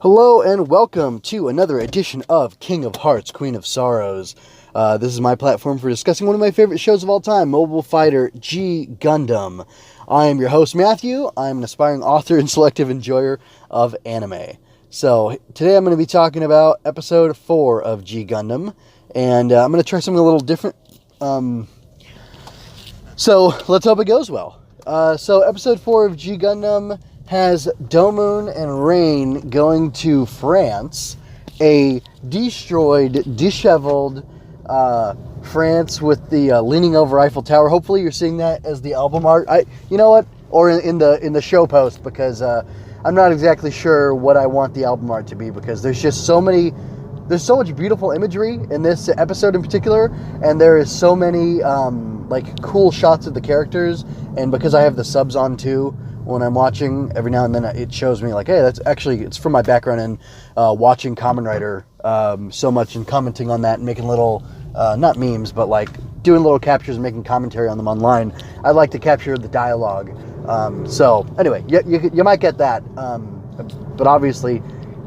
Hello and welcome to another edition of King of Hearts, Queen of Sorrows. This is my platform for discussing one of my favorite shows of all time, Mobile Fighter G Gundam. I am your host, Matthew. I'm an aspiring author and selective enjoyer of anime. So today I'm going to be talking about episode 4 of G Gundam, and I'm going to try something a little different. So let's hope it goes well. So episode 4 of G Gundam has Domon and Rain going to France, a destroyed, disheveled France with the leaning over Eiffel Tower. Hopefully you're seeing that as the album art. You know what? Or in the show post, because I'm not exactly sure what I want the album art to be, because there's just there's so much beautiful imagery in this episode in particular, and there is so many like cool shots of the characters, and because I have the subs on too, when I'm watching, every now and then it shows me like, hey, it's from my background in watching Kamen Rider so much and commenting on that and making little, not memes, but like doing little captures and making commentary on them online. I like to capture the dialogue. So anyway, you might get that. But obviously,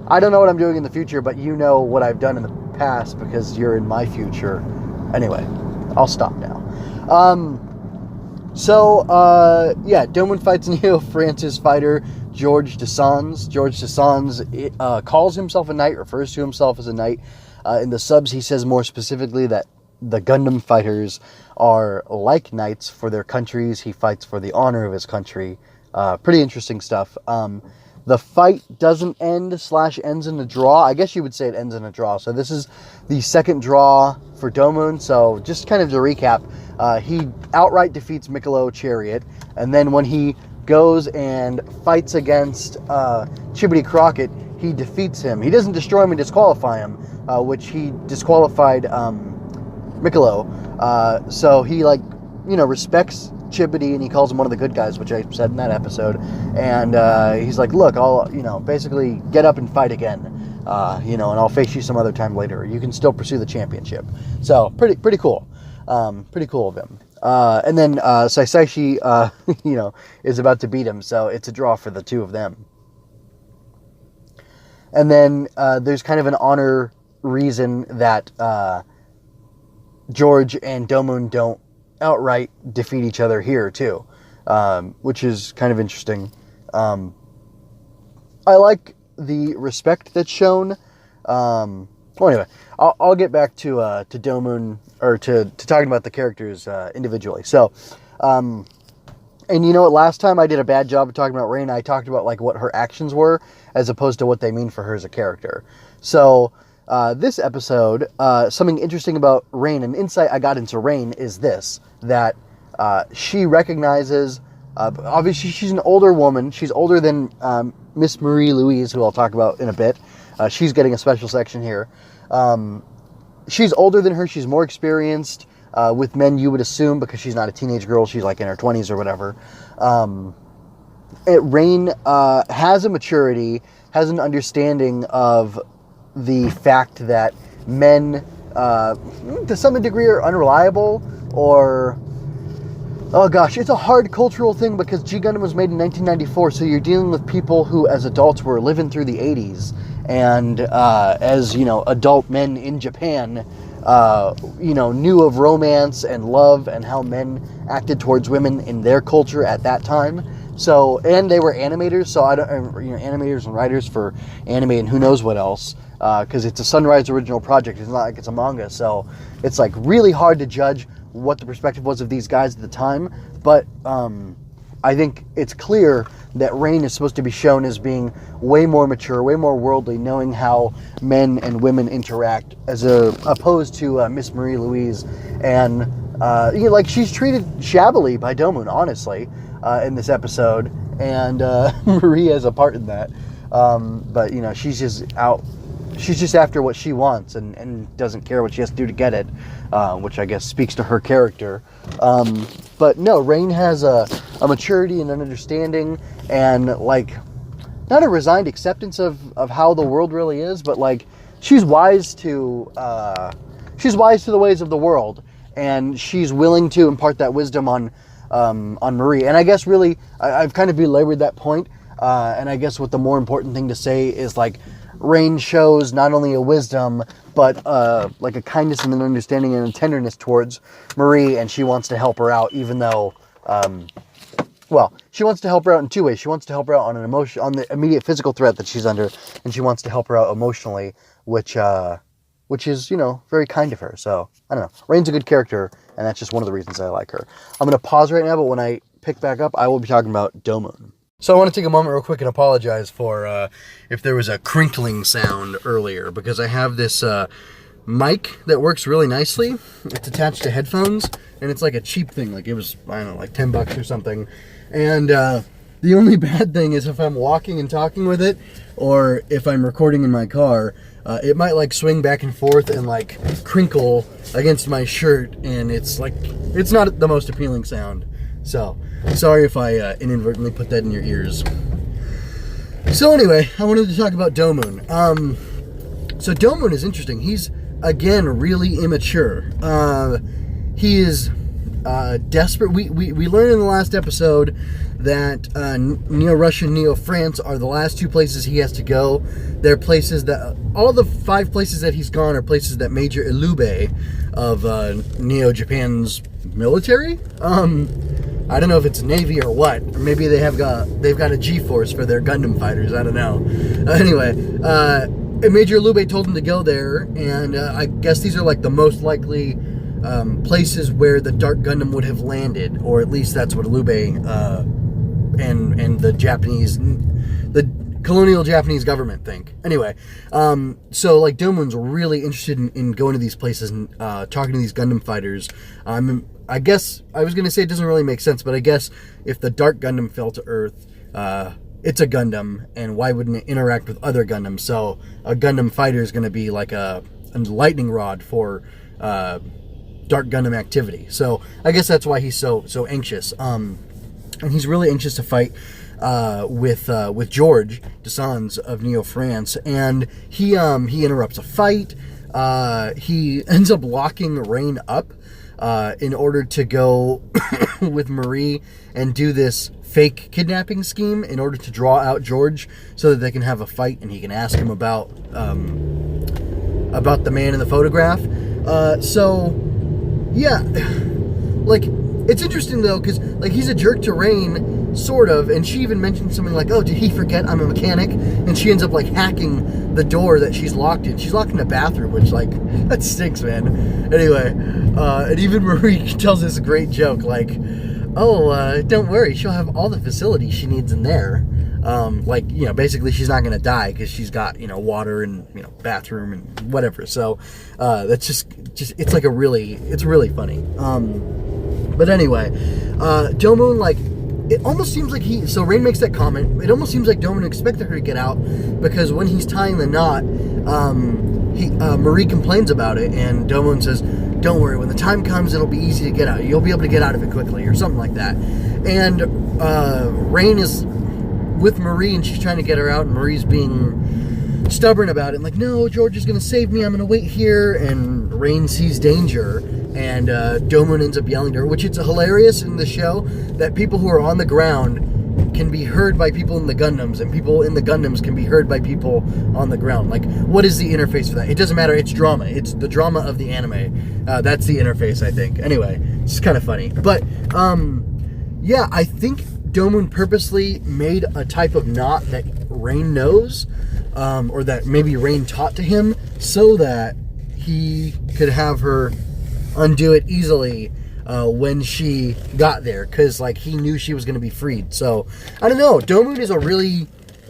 I don't know what I'm doing in the future, but you know what I've done in the past because you're in my future. Anyway, I'll stop now. Domon fights Neo France's fighter, George Dessans. George Dessans calls himself a knight, refers to himself as a knight. In the subs, he says more specifically that the Gundam fighters are like knights for their countries. He fights for the honor of his country. Pretty interesting stuff. The fight doesn't ends in a draw. I guess you would say it ends in a draw. So this is the second draw for Domon. So just kind of to recap, he outright defeats Mikkelo Chariot, and then when he goes and fights against Chibity Crockett, he defeats him. He doesn't destroy him and disqualify him, which he disqualified Mikkelo. So he respects Chibity, and he calls him one of the good guys, which I said in that episode. And he's like, look, I'll basically get up and fight again, and I'll face you some other time later. You can still pursue the championship. So pretty cool. Pretty cool of him. And then Saisashi, is about to beat him, so it's a draw for the two of them. And then there's kind of an honor reason that George and Domon don't outright defeat each other here too, which is kind of interesting. I like the respect that's shown. Anyway, I'll get back to Domon, or to talking about the characters individually. So, and you know what? Last time I did a bad job of talking about Rain. I talked about like what her actions were as opposed to what they mean for her as a character. So this episode, something interesting about Rain, an insight I got into Rain is this: that she recognizes. Obviously, she's an older woman. She's older than Miss Marie Louise, who I'll talk about in a bit. She's getting a special section here. She's older than her. She's more experienced with men, you would assume, because she's not a teenage girl. She's like in her 20s or whatever. Rain has a maturity, has an understanding of the fact that men, to some degree, are unreliable, or... Oh gosh, it's a hard cultural thing because G Gundam was made in 1994, so you're dealing with people who, as adults, were living through the 80s, and as adult men in Japan, knew of romance and love and how men acted towards women in their culture at that time. So, and they were animators, so animators and writers for anime and who knows what else, because it's a Sunrise original project. It's not like it's a manga, so it's like really hard to judge what the perspective was of these guys at the time, but I think it's clear that Rain is supposed to be shown as being way more mature, way more worldly, knowing how men and women interact, as opposed to Miss Marie Louise, and she's treated shabbily by Domon, honestly, in this episode, and Marie has a part in that, but she's just out. She's just after what she wants and doesn't care what she has to do to get it, which I guess speaks to her character. But no, Rain has a maturity and an understanding, and not a resigned acceptance of how the world really is, but she's wise to the ways of the world, and she's willing to impart that wisdom on Marie. And I guess really I've kind of belabored that point, and I guess what the more important thing to say is Rain shows not only a wisdom, but like a kindness and an understanding and a tenderness towards Marie, and she wants to help her out, even though, well, she wants to help her out in two ways. She wants to help her out on on the immediate physical threat that she's under, and she wants to help her out emotionally, which is, you know, very kind of her. So, I don't know. Rain's a good character, and that's just one of the reasons I like her. I'm going to pause right now, but when I pick back up, I will be talking about Domon. So I want to take a moment real quick and apologize for if there was a crinkling sound earlier, because I have this mic that works really nicely. It's attached to headphones, and it's like a cheap thing. Like, it was, I don't know, like $10 or something. And the only bad thing is if I'm walking and talking with it, or if I'm recording in my car, it might like swing back and forth and like crinkle against my shirt, and it's like, it's not the most appealing sound. So, sorry if I inadvertently put that in your ears. So anyway, I wanted to talk about Domon. So Domon is interesting. He's, again, really immature. He is desperate. We learned in the last episode that Neo-Russia and Neo-France are the last two places he has to go. They're places that, all the 5 places that he's gone are places that Major Ilube of Neo-Japan's military? I don't know if it's Navy or what. Or maybe they've got a G-force for their Gundam fighters. I don't know. Anyway, Major Ilube told him to go there, and I guess these are like the most likely places where the Dark Gundam would have landed, or at least that's what Ilube and the Japanese, the colonial Japanese government think. Anyway, so like Domon's really interested in going to these places and talking to these Gundam fighters. I guess I was going to say it doesn't really make sense, but I guess if the Dark Gundam fell to Earth, it's a Gundam, and why wouldn't it interact with other Gundams? So a Gundam fighter is going to be like a lightning rod for Dark Gundam activity. So I guess that's why he's so anxious. And he's really anxious to fight with George Desans of Neo-France, and he interrupts a fight. He ends up locking Rain up in order to go with Marie and do this fake kidnapping scheme in order to draw out George so that they can have a fight and he can ask him about the man in the photograph. So yeah, like, it's interesting though, because like he's a jerk to Rain, sort of, and she even mentioned something like, oh, did he forget I'm a mechanic? And she ends up like hacking the door that she's locked in. She's locked in a bathroom, which, like, that stinks, man. Anyway, and even Marie tells this great joke, like, oh, don't worry, she'll have all the facilities she needs in there. Like, you know, basically she's not going to die because she's got, you know, water and, you know, bathroom and whatever. So, that's just, it's like it's really funny. But anyway, Domon, like, it almost seems like so Rain makes that comment, it almost seems like Domon expected her to get out, because when he's tying the knot, Marie complains about it, and Domon says, don't worry, when the time comes, it'll be easy to get out. You'll be able to get out of it quickly, or something like that. And Rain is with Marie, and she's trying to get her out, and Marie's being stubborn about it, and like, no, George is going to save me, I'm going to wait here. And Rain sees danger, and Domon ends up yelling to her, which it's hilarious in the show that people who are on the ground can be heard by people in the Gundams, and people in the Gundams can be heard by people on the ground. Like, what is the interface for that? It doesn't matter. It's drama. It's the drama of the anime. That's the interface, I think. Anyway, it's kind of funny. But, yeah, I think Domon purposely made a type of knot that Rain knows, or that maybe Rain taught to him, so that he could have her undo it easily when she got there, because like he knew she was going to be freed. So I don't know, Domon is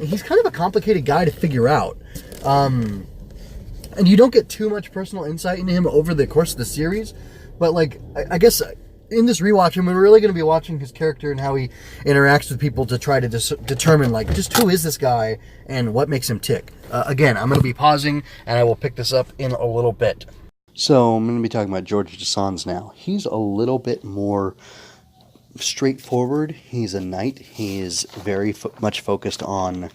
he's kind of a complicated guy to figure out, and you don't get too much personal insight into him over the course of the series, but like I guess in this rewatch, and we're really going to be watching his character and how he interacts with people to try to determine like just who is this guy and what makes him tick. Again, I'm going to be pausing and I will pick this up in a little bit. So I'm going to be talking about George Desans now. He's a little bit more straightforward. He's a knight. He is very much focused on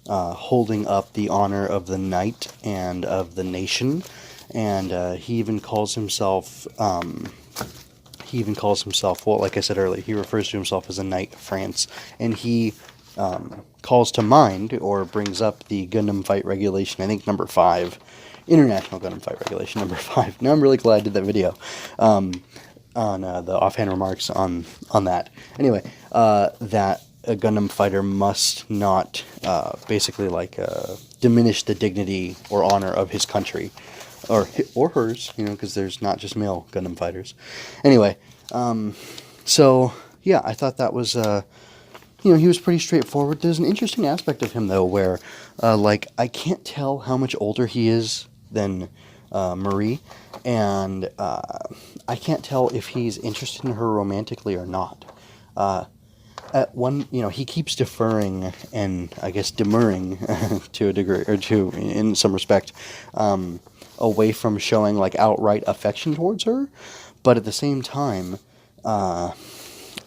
holding up the honor of the knight and of the nation. And he even calls himself, well, like I said earlier, he refers to himself as a knight of France. And he calls to mind or brings up the Gundam Fight Regulation, I think number 5, International Gundam Fight Regulation number 5. Now I'm really glad I did that video on the offhand remarks on that. Anyway, that a Gundam fighter must not basically diminish the dignity or honor of his country, or hers, because there's not just male Gundam fighters. Anyway, so yeah, I thought that was he was pretty straightforward. There's an interesting aspect of him though, where I can't tell how much older he is than Marie, and I can't tell if he's interested in her romantically or not. At one, he keeps deferring and I guess demurring to a degree, or in some respect, away from showing outright affection towards her, but at the same time,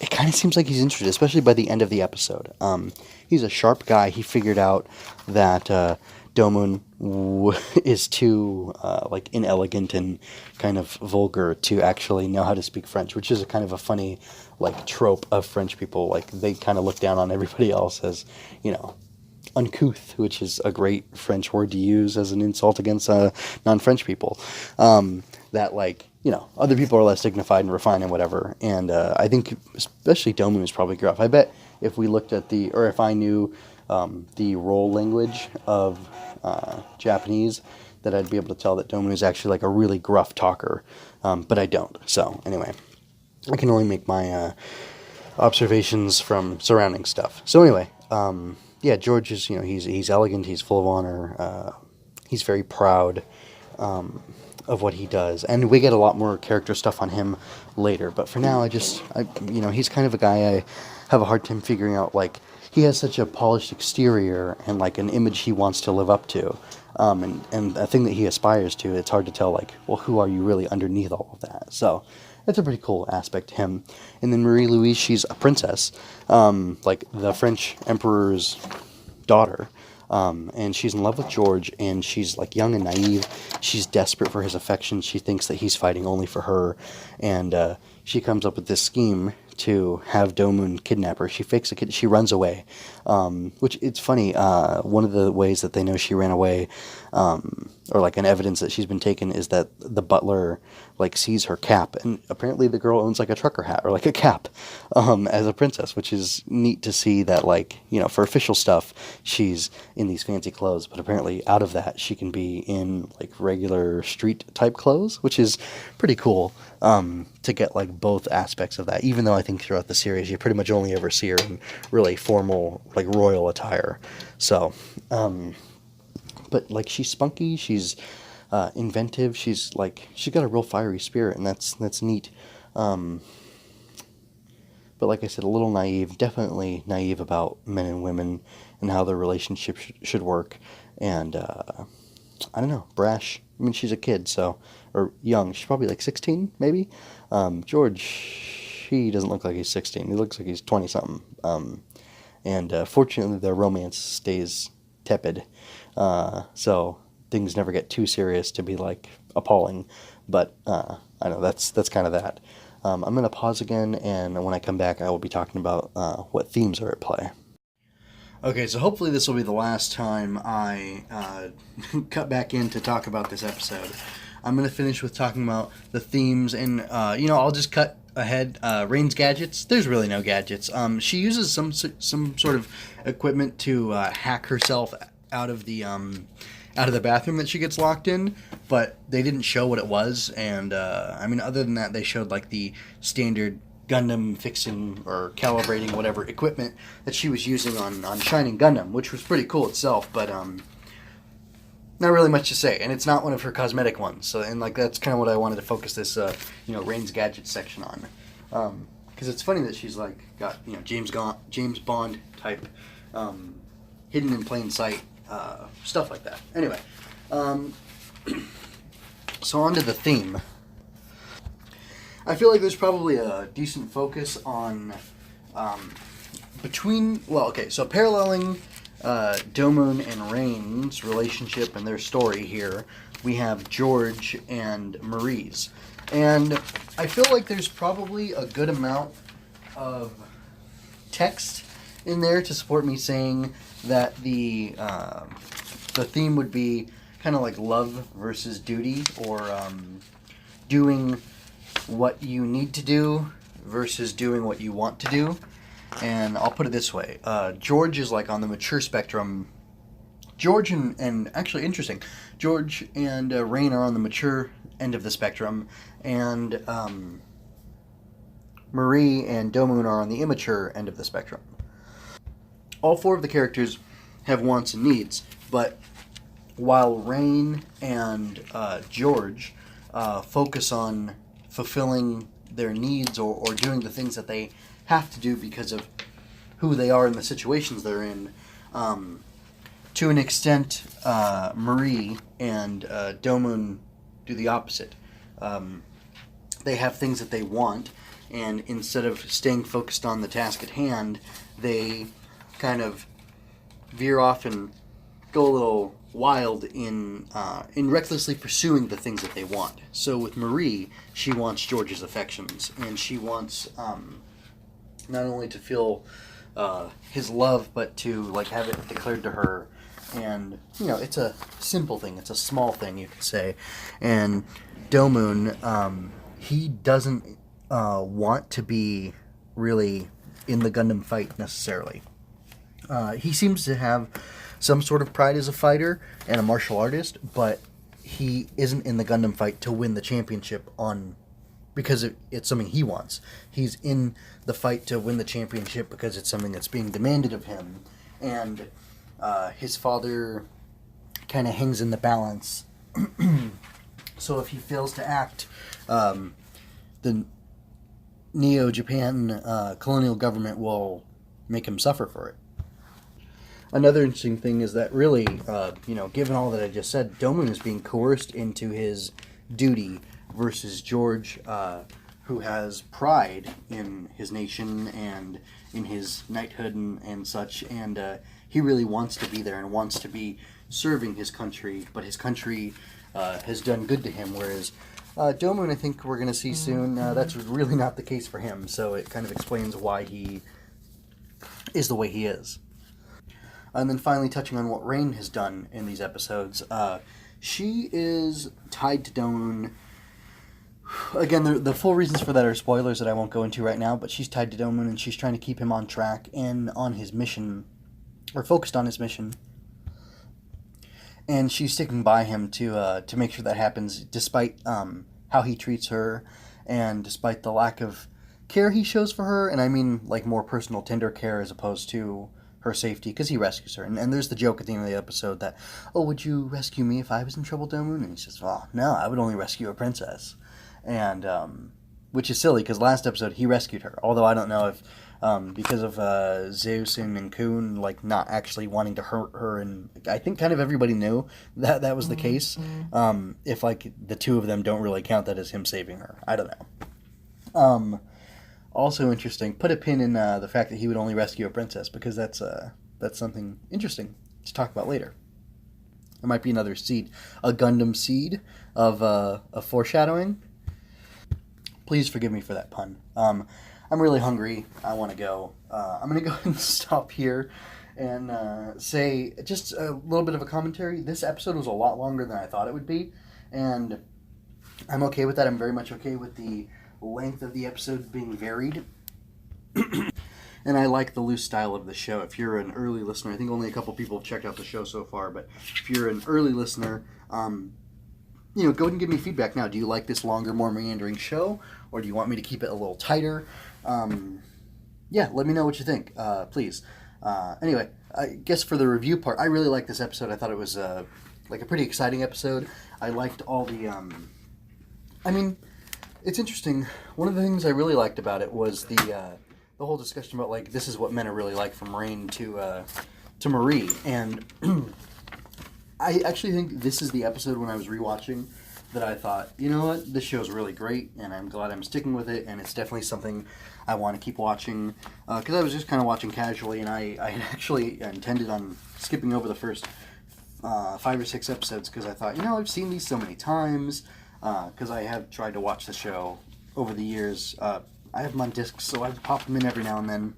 it kind of seems like he's interested, especially by the end of the episode. He's a sharp guy. He figured out that Domon is too inelegant and kind of vulgar to actually know how to speak French, which is a kind of a funny trope of French people. They kind of look down on everybody else as uncouth, which is a great French word to use as an insult against non-French people. Other people are less dignified and refined and whatever. And I think especially Domon is probably gruff. I bet if we looked at if I knew the role language of Japanese, that I'd be able to tell that Domon is actually a really gruff talker. But I don't. So anyway, I can only make my observations from surrounding stuff. So anyway, yeah, George is, he's elegant, he's full of honor, he's very proud of what he does, and we get a lot more character stuff on him later, but for now, he's kind of a guy I have a hard time figuring out, he has such a polished exterior, and, an image he wants to live up to, and a thing that he aspires to, it's hard to tell, well, who are you really underneath all of that, so that's a pretty cool aspect to him. And then Marie Louise, she's a princess, the French emperor's daughter, and she's in love with George, and she's young and naive. She's desperate for his affection. She thinks that he's fighting only for her, and she comes up with this scheme to have Domon kidnap her. She fakes a kid. She runs away, which it's funny. One of the ways that they know she ran away, or an evidence that she's been taken, is that the butler sees her cap, and apparently the girl owns a trucker hat or a cap as a princess, which is neat to see that for official stuff she's in these fancy clothes, but apparently out of that she can be in regular street type clothes, which is pretty cool to get both aspects of that, even though I think throughout the series you pretty much only ever see her in really formal royal attire. So but she's spunky, she's inventive, she's got a real fiery spirit, and that's neat. But like I said, a little naive, definitely naive about men and women and how their relationship should work, and I don't know, brash. I mean, she's a kid, so, or young, she's probably 16 maybe. George, he doesn't look like he's 16, he looks like he's 20 something, and fortunately their romance stays tepid, so things never get too serious to be appalling, but I know that's kind of that. I'm going to pause again, and when I come back I will be talking about what themes are at play. Okay, so hopefully this will be the last time I cut back in to talk about this episode. I'm going to finish with talking about the themes, and I'll just cut ahead. Rain's gadgets, there's really no gadgets. She uses some sort of equipment to hack herself out of the bathroom that she gets locked in, but they didn't show what it was, and other than that, they showed the standard Gundam fixing or calibrating whatever equipment that she was using on Shining Gundam, which was pretty cool itself, but not really much to say, and it's not one of her cosmetic ones. So, and that's kind of what I wanted to focus this Rain's gadgets section on, because it's funny that she's got James Bond type hidden in plain sight stuff like that. Anyway, so on to the theme. I feel like there's probably a decent focus on so paralleling Domon and Rain's relationship and their story here, we have George and Marie's. And I feel like there's probably a good amount of text in there to support me saying that the theme would be kind of like love versus duty, or doing what you need to do versus doing what you want to do. And I'll put it this way. George is like on the mature spectrum. George and actually interesting, George and Rain are on the mature end of the spectrum, and Marie and Domon are on the immature end of the spectrum. All four of the characters have wants and needs, but while Rain and George focus on fulfilling their needs or doing the things that they have to do because of who they are and the situations they're in, to an extent, Marie and Domon do the opposite. They have things that they want, and instead of staying focused on the task at hand, they kind of veer off and go a little wild in recklessly pursuing the things that they want. So with Marie, she wants George's affections, and she wants not only to feel his love, but to like have it declared to her. And it's a simple thing, it's a small thing, you could say. And Domon, he doesn't want to be really in the Gundam fight necessarily. He seems to have some sort of pride as a fighter and a martial artist, but he isn't in the Gundam fight to win the championship because it's something he wants. He's in the fight to win the championship because it's something that's being demanded of him. And his father kind of hangs in the balance. So if he fails to act, the Neo-Japan colonial government will make him suffer for it. Another interesting thing is that really, given all that I just said, Domon is being coerced into his duty versus George, who has pride in his nation and in his knighthood and such, and he really wants to be there and wants to be serving his country, but his country has done good to him, whereas Domon, I think we're going to see soon, that's really not the case for him, so it kind of explains why he is the way he is. And then finally touching on what Rain has done in these episodes, she is tied to Domon. Again, the full reasons for that are spoilers that I won't go into right now, but she's tied to Domon and she's trying to keep him on track and on his mission, or focused on his mission. And she's sticking by him to make sure that happens, despite how he treats her and despite the lack of care he shows for her. And I mean like more personal, tender care as opposed to her safety, because he rescues her. And there's the joke at the end of the episode that, oh, would you rescue me if I was in trouble, Domon? And he says, oh, no, I would only rescue a princess. And which is silly, because last episode he rescued her. Although I don't know if because of Zeus and Kun like not actually wanting to hurt her, and I think kind of everybody knew that was the case. If like the two of them don't really count that as him saving her, I don't know. Also interesting, put a pin in the fact that he would only rescue a princess, because that's something interesting to talk about later. There might be another seed, a Gundam seed of foreshadowing. Please forgive me for that pun. I'm really hungry. I want to go. I'm going to go ahead and stop here and say just a little bit of a commentary. This episode was a lot longer than I thought it would be, and I'm okay with that. I'm very much okay with the length of the episode being varied. And I like the loose style of the show. If you're an early listener, I think only a couple people have checked out the show so far, but if you're an early listener, go ahead and give me feedback now. Do you like this longer, more meandering show, or do you want me to keep it a little tighter? Yeah, let me know what you think, please. Anyway, I guess for the review part, I really liked this episode. I thought it was like a pretty exciting episode. I liked all the... it's interesting. One of the things I really liked about it was the whole discussion about, like, this is what men are really like, from Rain to Marie. And I actually think this is the episode when I was rewatching that I thought, you know what, this show's really great, and I'm glad I'm sticking with it, and it's definitely something I want to keep watching. Because I was just kind of watching casually, and I had actually intended on skipping over the first 5 or 6 episodes, because I thought, I've seen these so many times, because I have tried to watch the show over the years. I have them on discs, so I pop them in every now and then.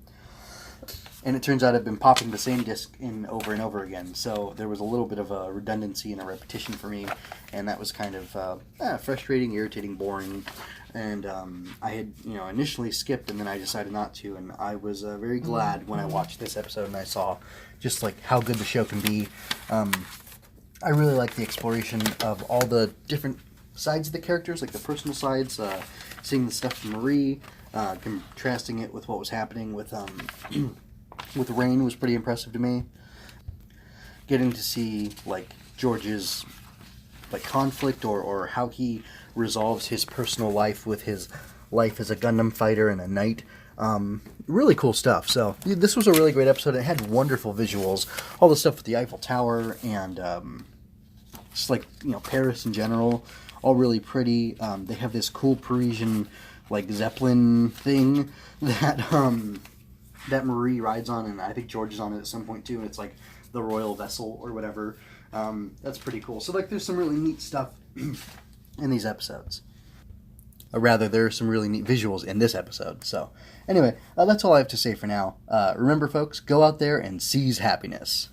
And it turns out I've been popping the same disc in over and over again, so there was a little bit of a redundancy and a repetition for me, and that was kind of frustrating, irritating, boring. And I had, initially skipped, and then I decided not to, and I was very glad when I watched this episode and I saw just like how good the show can be. I really like the exploration of all the different sides of the characters, like the personal sides, seeing the stuff from Marie, contrasting it with what was happening with with Rain was pretty impressive to me. Getting to see like George's like conflict or how he resolves his personal life with his life as a Gundam fighter and a knight. Really cool stuff. So this was a really great episode. It had wonderful visuals. All the stuff with the Eiffel Tower and just like Paris in general, all really pretty. They have this cool Parisian like Zeppelin thing that that Marie rides on, and I think George is on it at some point too. And it's like the royal vessel or whatever. That's pretty cool. So like, there's some really neat stuff in these episodes. Or rather, there are some really neat visuals in this episode. So anyway, that's all I have to say for now. Remember, folks, go out there and seize happiness.